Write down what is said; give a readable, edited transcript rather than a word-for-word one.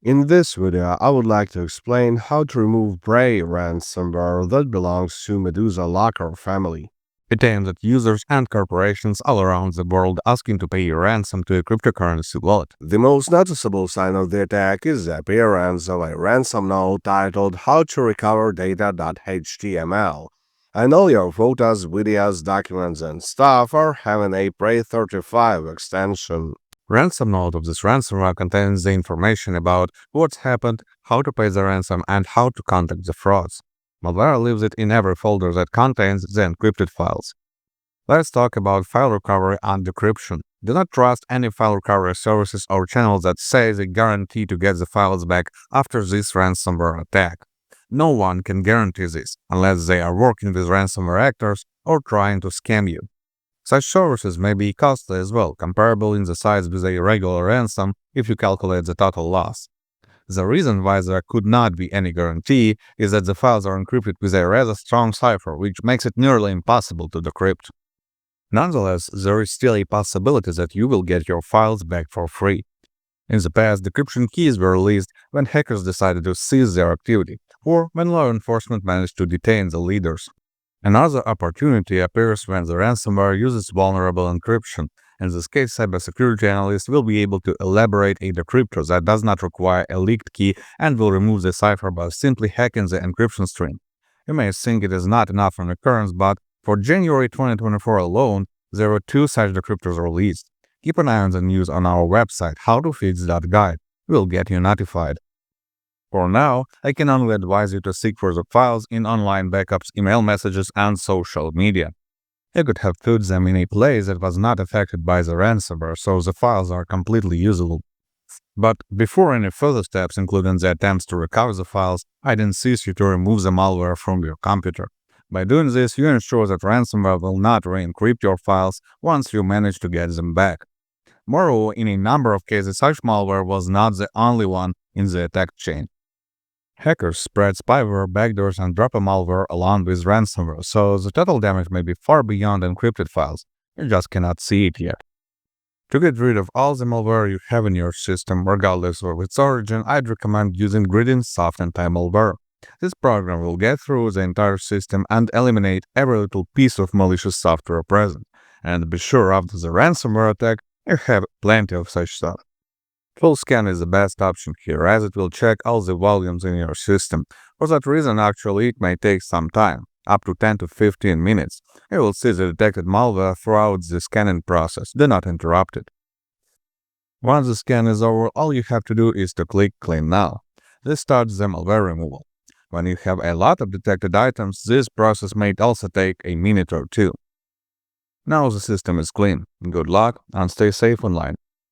In this video, I would like to explain how to remove Bray ransomware that belongs to MedusaLocker family. It aims at users and corporations all around the world asking to pay a ransom to a cryptocurrency wallet. The most noticeable sign of the attack is the appearance of a ransom note titled How to Recover Data.html. And all your photos, videos, documents, and stuff are having a Bray 35 extension. Ransom note of this ransomware contains the information about what's happened, how to pay the ransom, and how to contact the frauds. Malware leaves it in every folder that contains the encrypted files. Let's talk about file recovery and decryption. Do not trust any file recovery services or channels that say they guarantee to get the files back after this ransomware attack. No one can guarantee this unless they are working with ransomware actors or trying to scam you. Such services may be costly as well, comparable in the size with a regular ransom if you calculate the total loss. The reason why there could not be any guarantee is that the files are encrypted with a rather strong cipher, which makes it nearly impossible to decrypt. Nonetheless, there is still a possibility that you will get your files back for free. In the past, decryption keys were released when hackers decided to cease their activity, or when law enforcement managed to detain the leaders. Another opportunity appears when the ransomware uses vulnerable encryption. In this case, cybersecurity analysts will be able to elaborate a decryptor that does not require a leaked key and will remove the cipher by simply hacking the encryption string. You may think it is not enough an occurrence, but for January 2024 alone, there were 2 such decryptors released. Keep an eye on the news on our website, HowToFix.Guide. We'll get you notified. For now, I can only advise you to seek for the files in online backups, email messages, and social media. You could have put them in a place that was not affected by the ransomware, so the files are completely usable. But before any further steps, including the attempts to recover the files, I'd insist you to remove the malware from your computer. By doing this, you ensure that ransomware will not re-encrypt your files once you manage to get them back. Moreover, in a number of cases, such malware was not the only one in the attack chain. Hackers spread spyware, backdoors, and drop a malware along with ransomware, so the total damage may be far beyond encrypted files. You just cannot see it yet. To get rid of all the malware you have in your system, regardless of its origin, I'd recommend using Gradient Soft Anti-Malware. This program will get through the entire system and eliminate every little piece of malicious software present. And be sure after the ransomware attack, you have plenty of such stuff. Full scan is the best option here, as it will check all the volumes in your system. For that reason, actually, it may take some time, up to 10 to 15 minutes. You will see the detected malware throughout the scanning process. Do not interrupt it. Once the scan is over, all you have to do is to click Clean Now. This starts the malware removal. When you have a lot of detected items, this process may also take a minute or two. Now the system is clean. Good luck and stay safe online.